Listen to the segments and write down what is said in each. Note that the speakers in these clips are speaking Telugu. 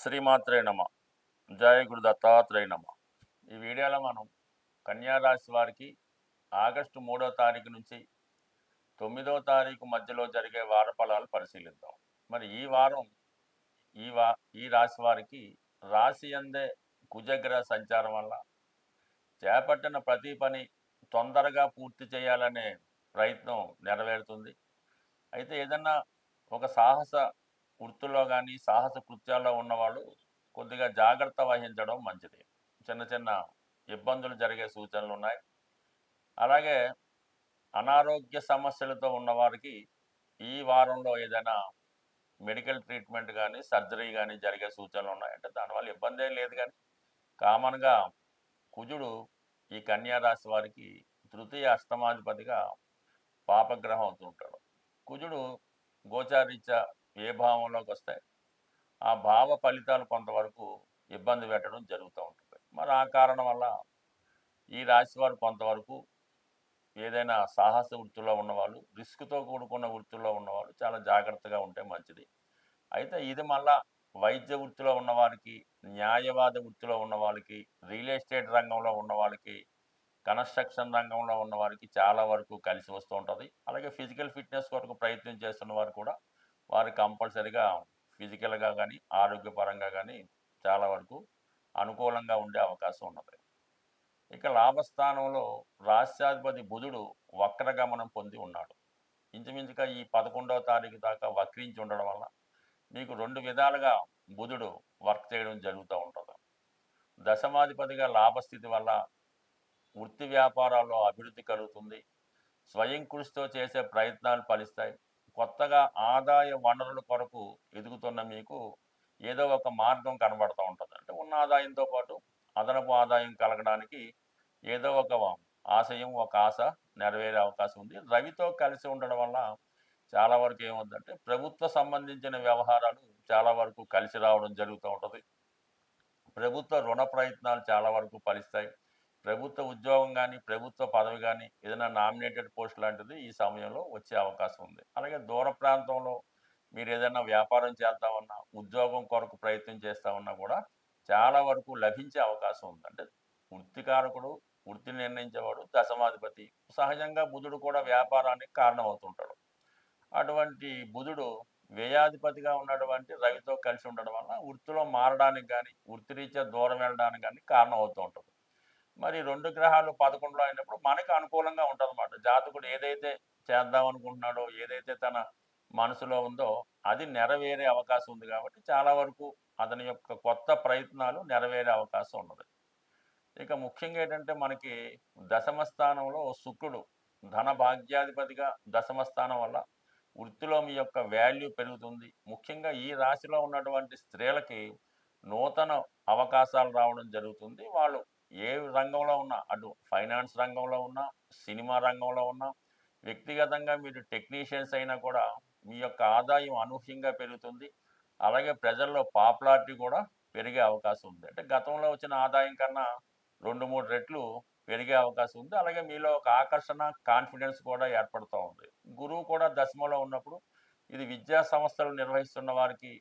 శ్రీమాత్రే నమ. జయ గురు దత్తాత్రేయ నమ. ఈ వీడియోలో మనం కన్యా రాశి వారికి ఆగస్టు 3వ తారీఖు నుంచి 9వ తారీఖు మధ్యలో జరిగే వార ఫలాలు పరిశీలిద్దాం. మరి ఈ వారం ఈ రాశి వారికి రాశి అందే కుజగ్రహ సంచారం వల్ల చేపట్టిన ప్రతి పని తొందరగా పూర్తి చేయాలనే ప్రయత్నం నెరవేరుతుంది. అయితే ఏదన్నా ఒక సాహస వృత్తుల్లో కానీ సాహస కృత్యాల్లో ఉన్నవాళ్ళు కొద్దిగా జాగ్రత్త వహించడం మంచిది. చిన్న చిన్న ఇబ్బందులు జరిగే సూచనలు ఉన్నాయి. అలాగే అనారోగ్య సమస్యలతో ఉన్నవారికి ఈ వారంలో ఏదైనా మెడికల్ ట్రీట్మెంట్ కానీ సర్జరీ కానీ జరిగే సూచనలు ఉన్నాయి. అంటే దానివల్ల ఇబ్బంది ఏం లేదు, కానీ కామన్గా కుజుడు ఈ కన్యా రాశి వారికి తృతీయ అష్టమాధిపతిగా పాపగ్రహం అవుతుంటాడు. కుజుడు గోచారీత్యా ఏ భావంలోకి వస్తే ఆ భావ ఫలితాలు కొంతవరకు ఇబ్బంది పెట్టడం జరుగుతూ ఉంటుంది. మరి ఆ కారణం వల్ల ఈ రాశి వారు కొంతవరకు ఏదైనా సాహస వృత్తిలో ఉన్నవాళ్ళు, రిస్క్తో కూడుకున్న వృత్తుల్లో ఉన్నవాళ్ళు చాలా జాగ్రత్తగా ఉంటే మంచిది. అయితే ఇది మళ్ళా వైద్య వృత్తిలో ఉన్నవారికి, న్యాయవాద వృత్తిలో ఉన్న వాళ్ళకి, రియల్ ఎస్టేట్ రంగంలో ఉన్న వాళ్ళకి, కన్స్ట్రక్షన్ రంగంలో ఉన్న వారికి చాలా వరకు కలిసి వస్తూ ఉంటుంది. అలాగే ఫిజికల్ ఫిట్నెస్ కొరకు ప్రయత్నం చేస్తున్న వారు కూడా వారు కంపల్సరిగా ఫిజికల్గా కానీ ఆరోగ్యపరంగా కానీ చాలా వరకు అనుకూలంగా ఉండే అవకాశం ఉన్నది. ఇక లాభస్థానంలో రాష్ట్రాధిపతి బుధుడు వక్రగమనం పొంది ఉన్నాడు. ఇంచుమించుగా ఈ 11వ తారీఖు దాకా వక్రించి ఉండడం వల్ల మీకు రెండు విధాలుగా బుధుడు వర్క్ చేయడం జరుగుతూ ఉంటుంది. దశమాధిపతిగా లాభస్థితి వల్ల వృత్తి వ్యాపారాల్లో అభివృద్ధి కలుగుతుంది. స్వయం కృషితో చేసే ప్రయత్నాలు ఫలిస్తాయి. కొత్తగా ఆదాయ వనరుల కొరకు ఎదుగుతున్న మీకు ఏదో ఒక మార్గం కనబడుతూ ఉంటుంది. అంటే ఉన్న ఆదాయంతో పాటు అదనపు ఆదాయం కలగడానికి ఏదో ఒక ఆశయం, ఒక ఆశ నెరవేరే అవకాశం ఉంది. రవితో కలిసి ఉండడం వల్ల చాలా వరకు ఏమవుతుందంటే ప్రభుత్వ సంబంధించిన వ్యవహారాలు చాలా వరకు కలిసి రావడం జరుగుతూ ఉంటుంది. ప్రభుత్వ రుణ ప్రయత్నాలు చాలా వరకు ఫలిస్తాయి. ప్రభుత్వ ఉద్యోగం కానీ ప్రభుత్వ పదవి కానీ ఏదైనా నామినేటెడ్ పోస్ట్ లాంటిది ఈ సమయంలో వచ్చే అవకాశం ఉంది. అలాగే దూర ప్రాంతంలో మీరు ఏదైనా వ్యాపారం చేద్దామన్నా, ఉద్యోగం కొరకు ప్రయత్నం చేస్తామన్నా కూడా చాలా వరకు లభించే అవకాశం ఉంది. అంటే వృత్తికారకుడు, వృత్తిని నిర్ణయించేవాడు దశమాధిపతి. సహజంగా బుధుడు కూడా వ్యాపారానికి కారణం అవుతుంటాడు. అటువంటి బుధుడు వ్యయాధిపతిగా ఉన్నటువంటి రవితో కలిసి ఉండడం వల్ల వృత్తిలో మారడానికి కానీ వృత్తిరీత్యా దూరం వెళ్ళడానికి కానీ కారణం అవుతూ ఉంటుంది. మరి రెండు గ్రహాలు 11లో అయినప్పుడు మనకి అనుకూలంగా ఉంటుందన్నమాట. జాతకుడు ఏదైతే చేద్దాం అనుకుంటున్నాడో, ఏదైతే తన మనసులో ఉందో అది నెరవేరే అవకాశం ఉంది. కాబట్టి చాలా వరకు అతని యొక్క కొత్త ప్రయత్నాలు నెరవేరే అవకాశం ఉన్నది. ఇక ముఖ్యంగా ఏంటంటే మనకి దశమ స్థానంలో శుక్రుడు ధన భాగ్యాధిపతిగా దశమ స్థానం వల్ల వృత్తిలో మీ యొక్క వాల్యూ పెరుగుతుంది. ముఖ్యంగా ఈ రాశిలో ఉన్నటువంటి స్త్రీలకి నూతన అవకాశాలు రావడం జరుగుతుంది. వాళ్ళు ఏ రంగంలో ఉన్నా, అటు ఫైనాన్స్ రంగంలో ఉన్నా, సినిమా రంగంలో ఉన్నా, వ్యక్తిగతంగా మీరు టెక్నీషియన్స్ అయినా కూడా మీ యొక్క ఆదాయం అనూహ్యంగా పెరుగుతుంది. అలాగే ప్రజల్లో పాపులారిటీ కూడా పెరిగే అవకాశం ఉంది. అంటే గతంలో వచ్చిన ఆదాయం కన్నా 2-3 రెట్లు పెరిగే అవకాశం ఉంది. అలాగే మీలో ఒక ఆకర్షణ, కాన్ఫిడెన్స్ కూడా ఏర్పడుతూ ఉంది. గురువు కూడా దశమలో ఉన్నప్పుడు ఇది విద్యా సంస్థలు నిర్వహిస్తున్న వారికి,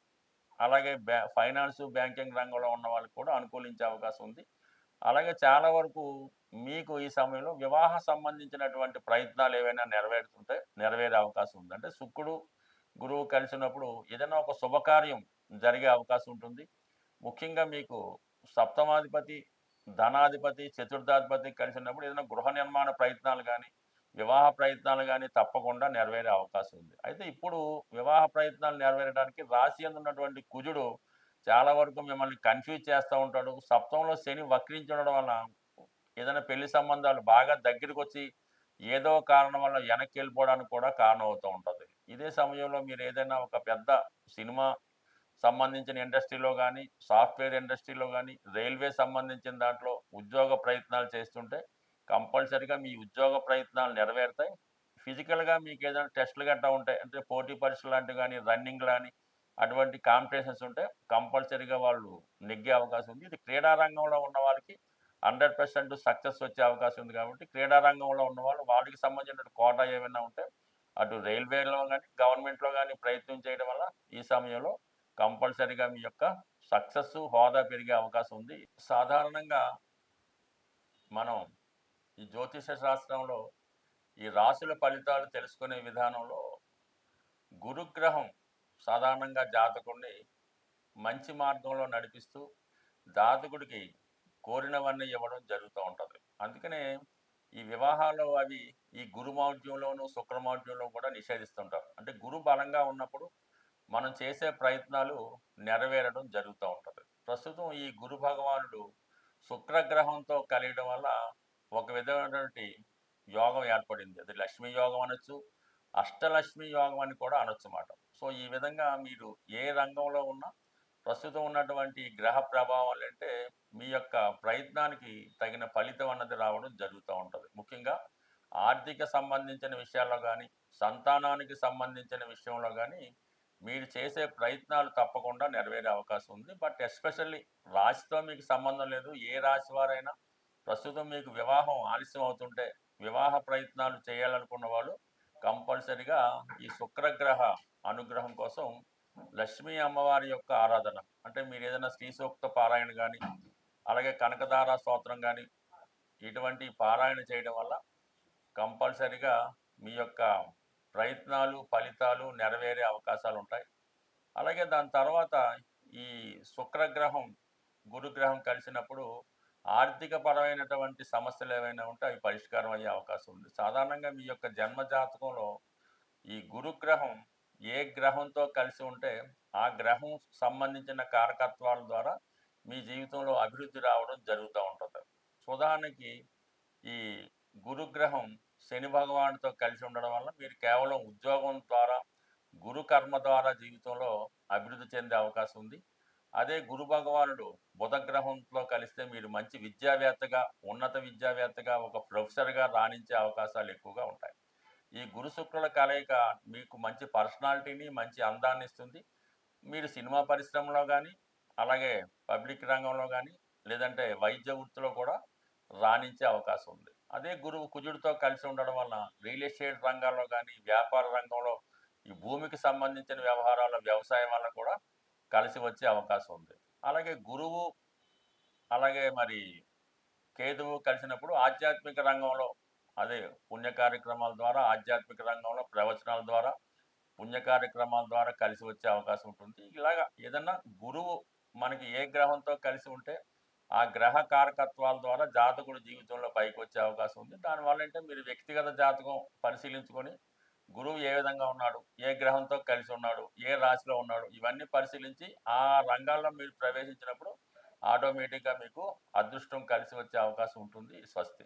అలాగే ఫైనాన్సు, బ్యాంకింగ్ రంగంలో ఉన్న వాళ్ళకి కూడా అనుకూలించే అవకాశం ఉంది. అలాగే చాలా వరకు మీకు ఈ సమయంలో వివాహ సంబంధించినటువంటి ప్రయత్నాలు ఏవైనా నెరవేరే అవకాశం ఉంది. అంటే శుక్రుడు, గురువు కలిసినప్పుడు ఏదైనా ఒక శుభకార్యం జరిగే అవకాశం ఉంటుంది. ముఖ్యంగా మీకు సప్తమాధిపతి, ధనాధిపతి, చతుర్థాధిపతి కలిసినప్పుడు ఏదైనా గృహ నిర్మాణ ప్రయత్నాలు కానీ, వివాహ ప్రయత్నాలు కానీ తప్పకుండా నెరవేరే అవకాశం ఉంది. అయితే ఇప్పుడు వివాహ ప్రయత్నాలు నెరవేరడానికి రాశి యందు ఉన్నటువంటి కుజుడు చాలా వరకు మిమ్మల్ని కన్ఫ్యూజ్ చేస్తూ ఉంటాడు. సప్తమంలో శని వక్రించి ఉండడం వల్ల ఏదైనా పెళ్లి సంబంధాలు బాగా దగ్గరికొచ్చి ఏదో కారణం వల్ల వెనక్కి వెళ్ళిపోవడానికి కూడా కారణం అవుతూ ఉంటుంది. ఇదే సమయంలో మీరు ఏదైనా ఒక పెద్ద సినిమా సంబంధించిన ఇండస్ట్రీలో కానీ, సాఫ్ట్వేర్ ఇండస్ట్రీలో కానీ, రైల్వే సంబంధించిన దాంట్లో ఉద్యోగ ప్రయత్నాలు చేస్తుంటే కంపల్సరీగా మీ ఉద్యోగ ప్రయత్నాలు నెరవేరుతాయి. ఫిజికల్‌గా మీకు ఏదైనా టెస్టులు గట్టా ఉంటాయి. అంటే పోటీ పరీక్షలు లాంటివి కానీ, రన్నింగ్ గాని అటువంటి కాంపిటీషన్స్ ఉంటే కంపల్సరీగా వాళ్ళు నెగ్గే అవకాశం ఉంది. ఇది క్రీడా రంగంలో ఉన్న వాళ్ళకి 100% సక్సెస్ వచ్చే అవకాశం ఉంది. కాబట్టి క్రీడా రంగంలో ఉన్నవాళ్ళు వాటికి సంబంధించిన కోటా ఏమైనా ఉంటే అటు రైల్వేలో కానీ గవర్నమెంట్లో కానీ ప్రయత్నం చేయడం వల్ల ఈ సమయంలో కంపల్సరీగా మీ యొక్క సక్సెస్ హోదా పెరిగే అవకాశం ఉంది. సాధారణంగా మనం ఈ జ్యోతిష శాస్త్రంలో ఈ రాశుల ఫలితాలు తెలుసుకునే విధానంలో గురుగ్రహం సాధారణంగా జాతకుడిని మంచి మార్గంలో నడిపిస్తూ జాతకుడికి కోరినవన్నీ ఇవ్వడం జరుగుతూ ఉంటుంది. అందుకనే ఈ వివాహాల్లో అవి ఈ గురుమౌఢ్యంలోను శుక్రమౌఢ్యంలో కూడా నిషేధిస్తుంటారు. అంటే గురు బలంగా ఉన్నప్పుడు మనం చేసే ప్రయత్నాలు నెరవేరడం జరుగుతూ ఉంటుంది. ప్రస్తుతం ఈ గురు భగవానుడు శుక్రగ్రహంతో కలియడం వల్ల ఒక విధమైనటువంటి యోగం ఏర్పడింది. అది లక్ష్మీ యోగం అనొచ్చు, అష్టలక్ష్మి యోగం అని కూడా అనొచ్చు మాట. సో ఈ విధంగా మీరు ఏ రంగంలో ఉన్నా ప్రస్తుతం ఉన్నటువంటి గ్రహ ప్రభావాలు అంటే మీ యొక్క ప్రయత్నానికి తగిన ఫలితం అన్నది రావడం జరుగుతూ ఉంటుంది. ముఖ్యంగా ఆర్థిక సంబంధించిన విషయాల్లో కానీ సంతానానికి సంబంధించిన విషయంలో కానీ మీరు చేసే ప్రయత్నాలు తప్పకుండా నెరవేరే అవకాశం ఉంది. బట్ ఎస్పెషల్లీ రాశితో మీకు సంబంధం లేదు. ఏ రాశి వారైనా ప్రస్తుతం మీకు వివాహం ఆలస్యం అవుతుంటే వివాహ ప్రయత్నాలు చేయాలనుకున్న వాళ్ళు కంపల్సరిగా ఈ శుక్రగ్రహ అనుగ్రహం కోసం లక్ష్మీ అమ్మవారి యొక్క ఆరాధన అంటే మీరు ఏదైనా శ్రీ సూక్త పారాయణ కానీ అలాగే కనకదార స్తోత్రం కానీ ఇటువంటి పారాయణ చేయడం వల్ల కంపల్సరిగా మీ యొక్క ప్రయత్నాలు ఫలితాలు నెరవేరే అవకాశాలు ఉంటాయి. అలాగే దాని తర్వాత ఈ శుక్రగ్రహం గురుగ్రహం కలిసినప్పుడు ఆర్థిక పరమైనటువంటి సమస్యలు ఏవైనా ఉంటే అవి పరిష్కారం అయ్యే అవకాశం ఉంది. సాధారణంగా మీ యొక్క జన్మ జాతకంలో ఈ గురుగ్రహం ఏ గ్రహంతో కలిసి ఉంటే ఆ గ్రహం సంబంధించిన కారకత్వాల ద్వారా మీ జీవితంలో అభివృద్ధి రావడం జరుగుతూ ఉంటుంది. ఉదాహరణకి ఈ గురుగ్రహం శని భగవానుడితో కలిసి ఉండడం వల్ల మీరు కేవలం ఉద్యోగం ద్వారా గురు కర్మ ద్వారా జీవితంలో అభివృద్ధి చెందే అవకాశం ఉంది. అదే గురు భగవానుడు బుధ గ్రహంతో కలిస్తే మీరు మంచి విద్యావేత్తగా ఉన్నత విద్యావేత్తగా ఒక ప్రొఫెసర్గా రాణించే అవకాశాలు ఎక్కువగా ఉంటాయి. ఈ గురు శుక్రుల కలయిక మీకు మంచి పర్సనాలిటీని మంచి అందాన్ని ఇస్తుంది. మీరు సినిమా పరిశ్రమలో కానీ అలాగే పబ్లిక్ రంగంలో కానీ లేదంటే వైద్య వృత్తిలో కూడా రాణించే అవకాశం ఉంది. అదే గురువు కుజుడితో కలిసి ఉండడం వలన రియల్ ఎస్టేట్ రంగాల్లో కానీ వ్యాపార రంగంలో ఈ భూమికి సంబంధించిన వ్యవహారాల వ్యవసాయం వల్ల కూడా కలిసి వచ్చే అవకాశం ఉంది. అలాగే గురువు అలాగే మరి కేతువు కలిసినప్పుడు ఆధ్యాత్మిక రంగంలో అదే పుణ్య కార్యక్రమాల ద్వారా ఆధ్యాత్మిక రంగంలో ప్రవచనాల ద్వారా పుణ్య కార్యక్రమాల ద్వారా కలిసి వచ్చే అవకాశం ఉంటుంది. ఇలాగా ఏదన్నా గురువు మనకి ఏ గ్రహంతో కలిసి ఉంటే ఆ గ్రహ కారకత్వాల ద్వారా జాతకుడు జీవితంలో పైకి వచ్చే అవకాశం ఉంది. దానివల్ల అంటే మీరు వ్యక్తిగత జాతకం పరిశీలించుకొని గురువు ఏ విధంగా ఉన్నాడు, ఏ గ్రహంతో కలిసి ఉన్నాడు, ఏ రాశిలో ఉన్నాడు, ఇవన్నీ పరిశీలించి ఆ రంగాల్లో మీరు ప్రవేశించినప్పుడు ఆటోమేటిక్గా మీకు అదృష్టం కలిసి వచ్చే అవకాశం ఉంటుంది. స్వస్తి.